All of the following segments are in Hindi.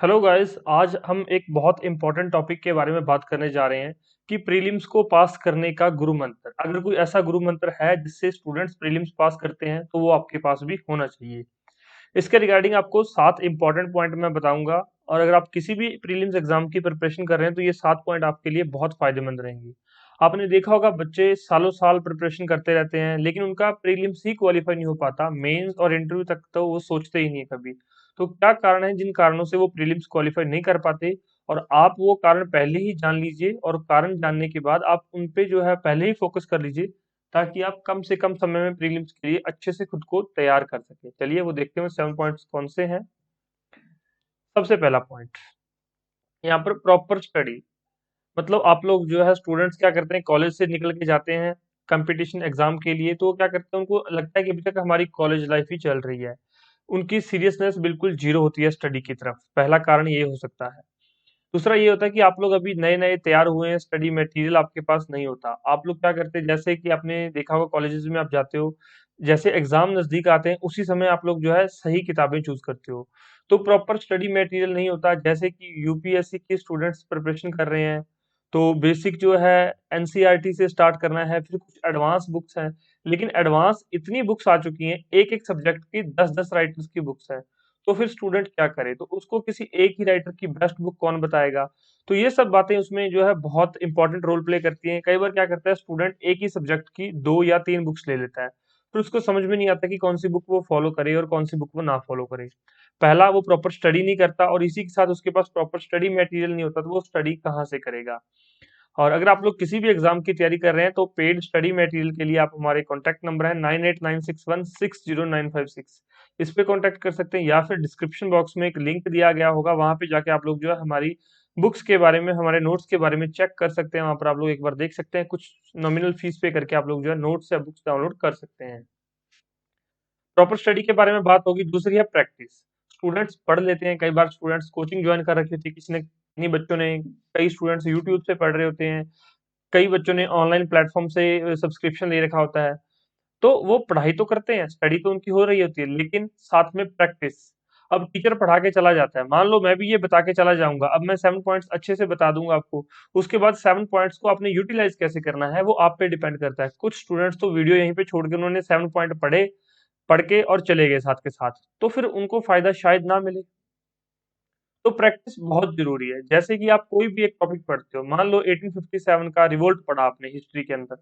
हेलो गाइस, आज हम एक बहुत इंपॉर्टेंट टॉपिक के बारे में बात करने जा रहे हैं कि प्रीलिम्स को पास करने का गुरु मंत्र। अगर कोई ऐसा गुरु मंत्र है जिससे स्टूडेंट्स प्रीलिम्स पास करते हैं तो वो आपके पास भी होना चाहिए। इसके रिगार्डिंग आपको 7 इंपॉर्टेंट पॉइंट मैं बताऊंगा। और अगर आप किसी भी प्रीलिम्स एग्जाम की प्रिपरेशन कर रहे हैं तो ये 7 पॉइंट आपके लिए बहुत फायदेमंद रहेंगे। आपने देखा होगा बच्चे सालों साल प्रिपरेशन करते रहते हैं लेकिन उनका प्रीलिम्स ही क्वालिफाई नहीं हो पाता, मेंस और इंटरव्यू तक तो वो सोचते ही नहीं है कभी। तो क्या कारण है जिन कारणों से वो प्रीलिम्स क्वालिफाई नहीं कर पाते? और आप वो कारण पहले ही जान लीजिए और कारण जानने के बाद आप उन पे जो है पहले ही फोकस कर लीजिए, ताकि आप कम से कम समय में प्रीलिम्स के लिए अच्छे से खुद को तैयार कर सकें। चलिए वो देखते हैं 7 पॉइंट्स कौन से हैं। सबसे पहला पॉइंट, यहाँ पर प्रॉपर स्टडी। मतलब आप लोग जो है स्टूडेंट्स क्या करते हैं, कॉलेज से निकल के जाते हैं कंपटीशन एग्जाम के लिए, तो वो क्या करते हैं, उनको लगता है कि अभी तक हमारी कॉलेज लाइफ ही चल रही है। उनकी सीरियसनेस बिल्कुल जीरो होती है स्टडी की तरफ। पहला कारण ये हो सकता है। दूसरा ये होता है कि आप लोग अभी नए नए तैयार हुए हैं, स्टडी मटेरियल आपके पास नहीं होता। आप लोग क्या करते हैं, जैसे कि आपने देखा होगा कॉलेजेस में आप जाते हो, जैसे एग्जाम नजदीक आते हैं उसी समय आप लोग जो है सही किताबें चूज करते हो। तो प्रॉपर स्टडी मटेरियल नहीं होता। जैसे कि यूपीएससी के स्टूडेंट्स प्रिपरेशन कर रहे हैं तो बेसिक जो है एनसीईआरटी से स्टार्ट करना है, फिर कुछ एडवांस बुक्स हैं। लेकिन एडवांस इतनी बुक्स आ चुकी हैं, एक एक सब्जेक्ट की 10-10 राइटर्स की बुक्स हैं। तो फिर स्टूडेंट क्या करे, तो उसको किसी एक ही राइटर की बेस्ट बुक कौन बताएगा? तो ये सब बातें उसमें जो है बहुत इंपॉर्टेंट रोल प्ले करती हैं। कई बार क्या करता है स्टूडेंट, एक ही सब्जेक्ट की 2 या 3 बुक्स ले लेता है, फिर उसको समझ में नहीं आता कि कौन सी बुक वो फॉलो करे और कौन सी बुक वो ना फॉलो करे। पहला, वो प्रॉपर स्टडी नहीं करता, और इसी के साथ उसके पास प्रॉपर स्टडी मटेरियल नहीं होता, तो वो स्टडी कहाँ से करेगा? और अगर आप लोग किसी भी एग्जाम की तैयारी कर रहे हैं तो पेड स्टडी मटेरियल के लिए आप हमारे कॉन्टैक्ट नंबर है 9896160956, इस पे कॉन्टैक्ट कर सकते हैं, या फिर डिस्क्रिप्शन बॉक्स में एक लिंक दिया गया होगा, वहां पे जाके आप लोग जो है हमारी बुक्स के बारे में, हमारे नोट्स के बारे में चेक कर सकते हैं। वहां पर आप लोग एक बार देख सकते हैं, कुछ नॉमिनल फीस पे करके आप लोग जो है नोट्स या बुक्स डाउनलोड कर सकते हैं। प्रॉपर स्टडी के बारे में बात होगी। दूसरी है प्रैक्टिस। स्टूडेंट्स पढ़ लेते हैं, कई बार स्टूडेंट्स कोचिंग ज्वाइन कर रखी होती है किसी ने, किन्हीं बच्चों ने। कई स्टूडेंट्स यूट्यूब से पढ़ रहे होते हैं, कई बच्चों ने ऑनलाइन प्लेटफॉर्म से सब्सक्रिप्शन ले रखा होता है। तो वो पढ़ाई तो करते हैं, स्टडी तो उनकी हो रही होती है, लेकिन साथ में प्रैक्टिस। अब टीचर पढ़ा के चला जाता है, मान लो मैं भी ये बता के चला जाऊंगा, अब मैं 7 पॉइंट्स अच्छे से बता दूंगा आपको। उसके बाद 7 पॉइंट्स को आपने यूटिलाइज कैसे करना है वो आप पे डिपेंड करता है। कुछ स्टूडेंट्स तो वीडियो यहीं पे छोड़ के उन्होंने 7 पॉइंट पढ़े, पढ़ के और चले गए साथ के साथ, तो फिर उनको फायदा शायद ना मिले। तो प्रैक्टिस बहुत जरूरी है। जैसे कि आप कोई भी एक टॉपिक पढ़ते हो, मान लो 1857 का रिवोल्ट पढ़ा आपने हिस्ट्री के अंदर,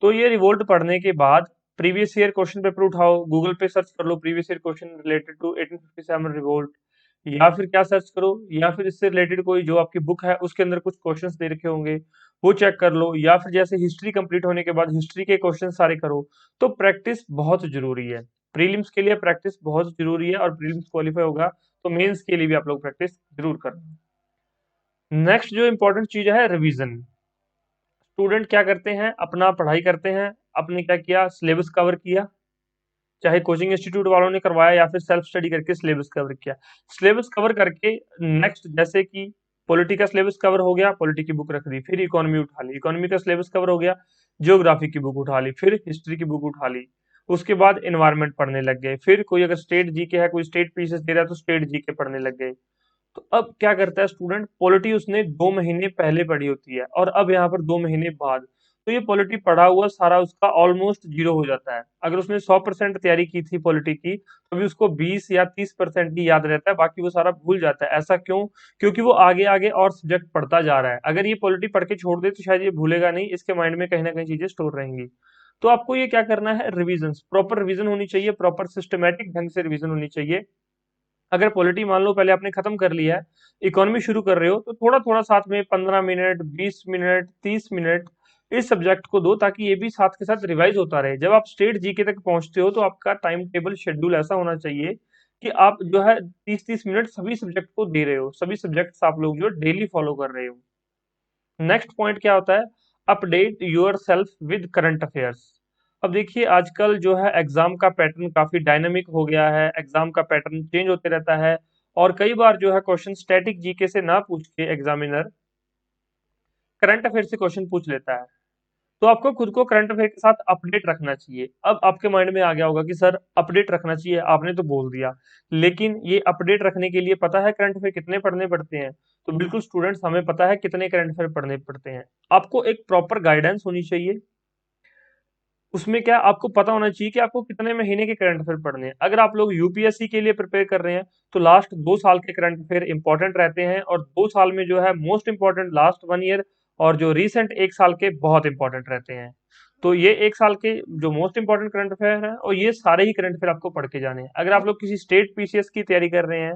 तो ये रिवोल्ट पढ़ने के बाद प्रीवियस ईयर क्वेश्चन पेपर उठाओ, गूगल पे सर्च कर लो previous year question related to 1857 revolt, या फिर क्या सर्च करो, या फिर इससे रिलेटेड कोई जो आपकी बुक है उसके अंदर कुछ क्वेश्चंस दे रखे होंगे वो चेक कर लो, या फिर जैसे हिस्ट्री कंप्लीट होने के बाद हिस्ट्री के क्वेश्चन सारे करो। तो प्रैक्टिस बहुत जरूरी है। प्रीलिम्स के लिए प्रैक्टिस बहुत जरूरी है, और प्रीलिम्स क्वालिफाई होगा तो मेंस के लिए भी आप लोग प्रैक्टिस जरूर करना। नेक्स्ट जो इंपॉर्टेंट चीज है, रिवीजन। स्टूडेंट क्या करते हैं, अपना पढ़ाई करते हैं, अपने क्या किया, सिलेबस कवर किया, चाहे कोचिंग इंस्टीट्यूट वालों ने करवाया या फिर सेल्फ स्टडी करके सिलेबस कवर किया। सिलेबस कवर करके नेक्स्ट, जैसे कि पॉलिटी का सिलेबस कवर हो गया, पॉलिटी की बुक रख दी, फिर इकोनॉमी उठा ली, इकोनॉमी का सिलेबस कवर हो गया, जियोग्राफी की बुक उठा ली, फिर हिस्ट्री की बुक उठा ली। उसके बाद एनवायरनमेंट पढ़ने लग गए, फिर कोई अगर स्टेट जीके है, कोई स्टेट पीसेस दे रहा है तो स्टेट जीके पढ़ने लग गए। तो अब क्या करता है स्टूडेंट, पॉलिटी उसने 2 महीने पहले पढ़ी होती है और अब यहाँ पर 2 महीने बाद, तो ये पॉलिटी पढ़ा हुआ सारा उसका ऑलमोस्ट जीरो हो जाता है। अगर उसने 100% तैयारी की थी पॉलिटी की, तो भी उसको 20 या 30% ही याद रहता है, बाकी वो सारा भूल जाता है। ऐसा क्यों? क्योंकि वो आगे आगे और सब्जेक्ट पढ़ता जा रहा है। अगर ये पॉलिटी पढ़ के छोड़ दे तो शायद ये भूलेगा नहीं, इसके माइंड में कहीं ना कहीं चीजें स्टोर रहेंगी। तो आपको ये क्या करना है, रिविजन, प्रॉपर रिविजन होनी चाहिए, प्रॉपर सिस्टमेटिक ढंग से रिविजन होनी चाहिए। अगर पॉलिटी मान लो पहले आपने खत्म कर लिया है, इकोनॉमी शुरू कर रहे हो, तो थोड़ा थोड़ा साथ में 15 मिनट, 20 मिनट, 30 मिनट इस सब्जेक्ट को दो, ताकि ये भी साथ के साथ रिवाइज होता रहे। जब आप स्टेट जीके तक पहुंचते हो तो आपका टाइम टेबल शेड्यूल ऐसा होना चाहिए कि आप जो है 30-30 मिनट सभी सब्जेक्ट को दे रहे हो, सभी सब्जेक्ट्स आप लोग जो डेली फॉलो कर रहे हो। नेक्स्ट पॉइंट क्या होता है, update your self with current affairs. अब देखिए आजकल जो है एग्जाम का पैटर्न काफी डायनामिक हो गया है, एग्जाम का पैटर्न चेंज होते रहता है, और कई बार जो है क्वेश्चन स्टैटिक जीके से ना पूछ के एग्जामिनर करंट अफेयर से क्वेश्चन पूछ लेता है। तो आपको खुद को करंट अफेयर के साथ अपडेट रखना चाहिए। अब आपके माइंड में आ गया होगा कि सर अपडेट रखना चाहिए, आपने तो बोल दिया, लेकिन ये अपडेट रखने के लिए पता है करंट अफेयर कितने पढ़ने पड़ते हैं? तो बिल्कुल स्टूडेंट्स, हमें पता है कितने करंट अफेयर पढ़ने पड़ते हैं। आपको एक प्रॉपर गाइडेंस होनी चाहिए। उसमें क्या आपको पता होना चाहिए कि आपको कितने महीने के करंट अफेयर पढ़ने हैं। अगर आप लोग यूपीएससी के लिए प्रिपेयर कर रहे हैं तो लास्ट 2 साल के करंट अफेयर इंपॉर्टेंट रहते हैं, और 2 साल में जो है मोस्ट इंपॉर्टेंट लास्ट 1 ईयर, और जो रिसेंट 1 साल के बहुत इंपॉर्टेंट रहते हैं। तो ये 1 साल के जो मोस्ट इंपॉर्टेंट करंट अफेयर हैं, और ये सारे ही करंट अफेयर आपको पढ़ के जाने हैं। अगर आप लोग किसी स्टेट पीसीएस की तैयारी कर रहे हैं,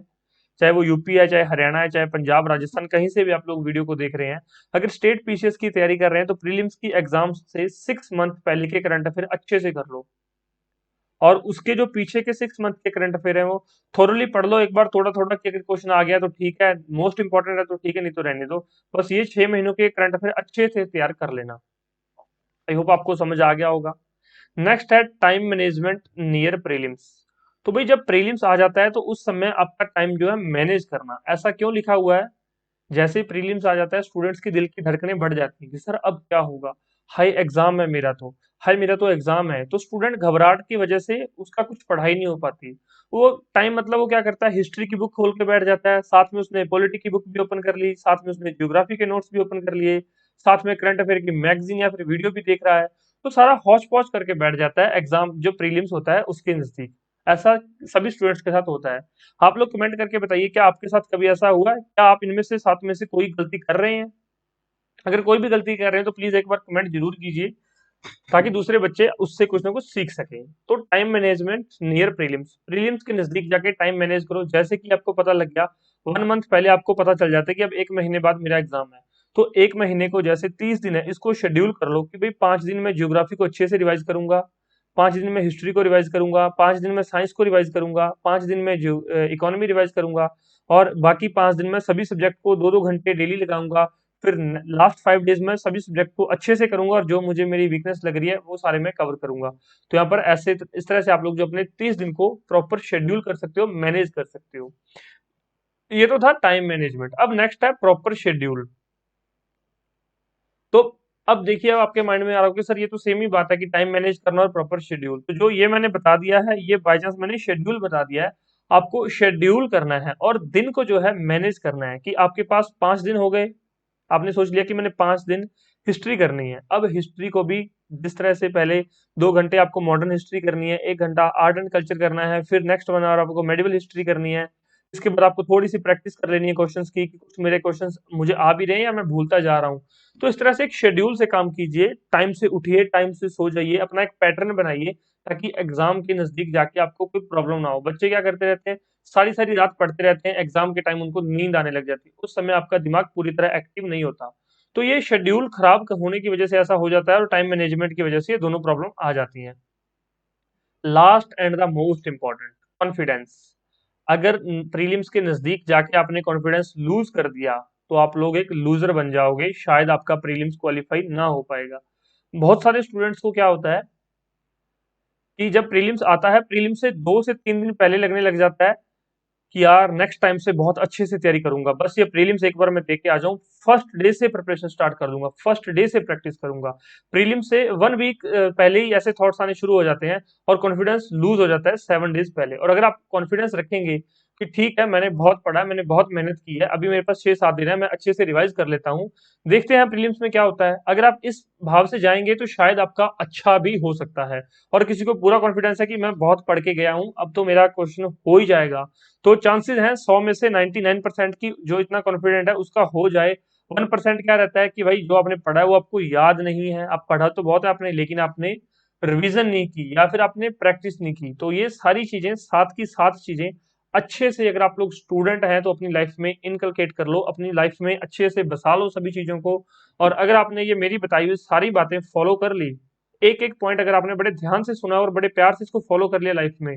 चाहे वो यूपी है, चाहे हरियाणा है, चाहे पंजाब, राजस्थान, कहीं से भी आप लोग वीडियो को देख रहे हैं, अगर स्टेट पीसीएस की तैयारी कर रहे हैं तो प्रीलिम्स की एग्जाम से 6 मंथ पहले के करंट अफेयर अच्छे से कर लो, और उसके जो पीछे के 6 मंथ के करंट अफेयर है वो थोरली पढ़ लो एक बार, थोड़ा थोड़ा कि अगर क्वेश्चन आ गया तो ठीक है, मोस्ट इंपॉर्टेंट है तो ठीक है, नहीं तो रहने दो। बस ये 6 महीनों के करंट अफेयर अच्छे से तैयार कर लेना। आई होप आपको समझ आ गया होगा। नेक्स्ट है टाइम मैनेजमेंट नियर प्रीलिम्स। तो भाई जब प्रीलिम्स आ जाता है तो उस समय आपका टाइम जो है मैनेज करना। ऐसा क्यों लिखा हुआ है? जैसे ही प्रीलिम्स आ जाता है स्टूडेंट्स की दिल की धड़कनें बढ़ जाती हैं कि सर अब क्या होगा, हाई एग्जाम है मेरा तो, हाई मेरा तो एग्जाम है। तो स्टूडेंट घबराहट की वजह से उसका कुछ पढ़ाई नहीं हो पाती। वो टाइम मतलब वो क्या करता है, हिस्ट्री की बुक खोल के बैठ जाता है, साथ में उसने पॉलिटी की बुक भी ओपन कर ली, साथ में उसने ज्योग्राफी के नोट्स भी ओपन कर लिए, साथ में करंट अफेयर की मैगजीन या फिर वीडियो भी देख रहा है। तो सारा हौच पौच करके बैठ जाता है एग्जाम जो प्रीलिम्स होता है उसके नजदीक। ऐसा सभी स्टूडेंट्स के साथ होता है। आप लोग कमेंट करके बताइए, क्या आपके साथ कभी ऐसा हुआ है? क्या आप इनमें से सात में से कोई गलती कर रहे हैं? अगर कोई भी गलती कर रहे हैं तो प्लीज एक बार कमेंट जरूर कीजिए, ताकि दूसरे बच्चे उससे कुछ ना कुछ सीख सकें। तो time management near prelims, prelims के नजदीक जाके टाइम मैनेज करो। जैसे कि आपको पता लग गया, 1 मंथ पहले आपको पता चल जाता है कि अब 1 महीने बाद मेरा एग्जाम है, तो 1 महीने को जैसे 30 दिन है, इसको शेड्यूल कर लो कि भाई 5 दिन में ज्योग्राफी को अच्छे से रिवाइज करूंगा, 5 दिन में हिस्ट्री को रिवाइज करूंगा, 5 दिन में साइंस को रिवाइज करूंगा, 5 दिन में इकोनॉमी रिवाइज करूंगा, और बाकी 5 दिन में सभी सब्जेक्ट को 2-2 घंटे डेली लगाऊंगा। फिर लास्ट 5 डेज में सभी सब्जेक्ट को अच्छे से करूंगा, और जो मुझे मेरी वीकनेस लग रही है वो सारे मैं कवर करूंगा। तो यहाँ पर ऐसे इस तरह से आप लोग जो अपने 30 दिन को प्रॉपर शेड्यूल कर सकते हो, मैनेज कर सकते हो। ये तो था टाइम मैनेजमेंट। अब नेक्स्ट है प्रॉपर शेड्यूल। तो अब देखिए, अब आपके माइंड में आ रहा होगा कि सर ये तो सेम ही बात है कि टाइम मैनेज करना और प्रॉपर शेड्यूल। तो जो ये मैंने बता दिया है, ये बाय चांस मैंने शेड्यूल बता दिया है। आपको शेड्यूल करना है और दिन को जो है मैनेज करना है, कि आपके पास 5 दिन हो गए, आपने सोच लिया कि मैंने 5 दिन हिस्ट्री करनी है। अब हिस्ट्री को भी जिस तरह से पहले 2 घंटे आपको मॉडर्न हिस्ट्री करनी है, 1 घंटा आर्ट एंड कल्चर करना है, फिर नेक्स्ट 1 आवर आपको मेडिवल हिस्ट्री करनी है। इसके बाद आपको थोड़ी सी प्रैक्टिस कर लेनी है क्वेश्चंस की, कि कुछ मेरे क्वेश्चंस मुझे आ भी रहे हैं या मैं भूलता जा रहा हूँ। तो इस तरह से एक शेड्यूल से काम कीजिए, टाइम से उठिए, टाइम से सो जाइए, अपना एक पैटर्न बनाइए, ताकि एग्जाम के नजदीक जाके आपको कोई प्रॉब्लम ना हो। बच्चे क्या करते रहते हैं, सारी सारी रात पढ़ते रहते हैं, एग्जाम के टाइम उनको नींद आने लग जाती है, उस समय आपका दिमाग पूरी तरह एक्टिव नहीं होता। तो ये शेड्यूल खराब होने की वजह से ऐसा हो जाता है, और टाइम मैनेजमेंट की वजह से ये दोनों प्रॉब्लम आ जाती हैं। Last and the most important, confidence. अगर प्रीलिम्स के नजदीक जाके आपने कॉन्फिडेंस लूज कर दिया तो आप लोग एक लूजर बन जाओगे, शायद आपका प्रीलिम्स क्वालिफाई ना हो पाएगा। बहुत सारे स्टूडेंट्स को क्या होता है कि जब प्रीलिम्स आता है, प्रीलिम्स से 2 से 3 दिन पहले लगने लग जाता है कि यार नेक्स्ट टाइम से बहुत अच्छे से तैयारी करूंगा, बस ये प्रीलिम्स एक बार मैं देख के आ जाऊं, फर्स्ट डे से प्रिपरेशन स्टार्ट कर दूंगा, फर्स्ट डे से प्रैक्टिस करूंगा। प्रीलिम्स से 1 वीक पहले ही ऐसे थॉट्स आने शुरू हो जाते हैं, और कॉन्फिडेंस लूज हो जाता है 7 डेज पहले। और अगर आप कॉन्फिडेंस रखेंगे कि ठीक है, मैंने बहुत पढ़ा है, मैंने बहुत मेहनत की है, अभी मेरे पास 6-7 दिन है, मैं अच्छे से रिवाइज कर लेता हूँ, देखते हैं प्रीलिम्स में क्या होता है। अगर आप इस भाव से जाएंगे तो शायद आपका अच्छा भी हो सकता है। और किसी को पूरा कॉन्फिडेंस है कि मैं बहुत पढ़ के गया हूँ, अब तो मेरा क्वेश्चन हो ही जाएगा, तो चांसेस हैं 100 में से 99% की, जो इतना कॉन्फिडेंट है उसका हो जाए। 1% क्या रहता है कि भाई जो आपने पढ़ा है वो आपको याद नहीं है, आप पढ़ा तो बहुत है आपने, लेकिन आपने रिवीजन नहीं की या फिर आपने प्रैक्टिस नहीं की। तो ये सारी चीजें, साथ की साथ चीजें अच्छे से, अगर आप लोग स्टूडेंट हैं तो अपनी लाइफ में इनकलकेट कर लो, अपनी लाइफ में अच्छे से बसा लो सभी चीजों को। और अगर आपने ये मेरी बताई हुई सारी बातें फॉलो कर ली, एक एक पॉइंट अगर आपने बड़े ध्यान से सुना और बड़े प्यार से इसको फॉलो कर लिया लाइफ में,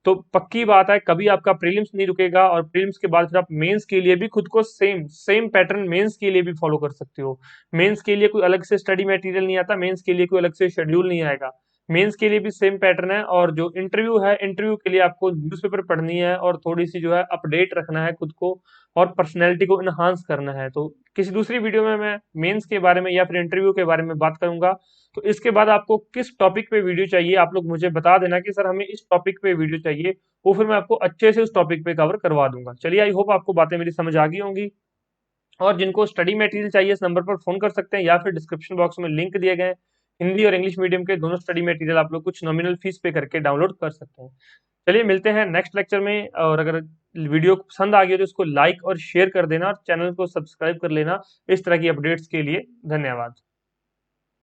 तो पक्की बात है कभी आपका प्रीलिम्स नहीं रुकेगा, और प्रीलिम्स के बाद फिर आप मेंस के लिए भी खुद को सेम सेम पैटर्न मेंस के लिए भी फॉलो कर सकते हो। मेंस के लिए कोई अलग से स्टडी मटेरियल नहीं आता, मेंस के लिए कोई अलग से शेड्यूल नहीं आएगा। मेंस के लिए भी सेम पैटर्न है, और जो इंटरव्यू है, इंटरव्यू के लिए आपको न्यूज़पेपर पढ़नी है और थोड़ी सी जो है अपडेट रखना है खुद को और पर्सनैलिटी को इनहांस करना है। तो किसी दूसरी वीडियो में मैं मेंस के बारे में या फिर इंटरव्यू के बारे में बात करूंगा। तो इसके बाद आपको किस टॉपिक पे वीडियो चाहिए, आप लोग मुझे बता देना कि सर हमें इस टॉपिक पे वीडियो चाहिए, वो फिर मैं आपको अच्छे से उस टॉपिक पे कवर करवा दूंगा। चलिए, आई होप आपको बातें मेरी समझ आ गई होंगी। और जिनको स्टडी मटेरियल चाहिए इस नंबर पर फोन कर सकते हैं, या फिर डिस्क्रिप्शन बॉक्स में लिंक दिए गए हैं। हिंदी और इंग्लिश मीडियम के दोनों स्टडी मटेरियल आप लोग कुछ नॉमिनल फीस पे करके डाउनलोड कर सकते हैं। चलिए, मिलते हैं नेक्स्ट लेक्चर में। और अगर वीडियो पसंद आ गया तो इसको लाइक और शेयर कर देना और चैनल को सब्सक्राइब कर लेना इस तरह की अपडेट्स के लिए। धन्यवाद।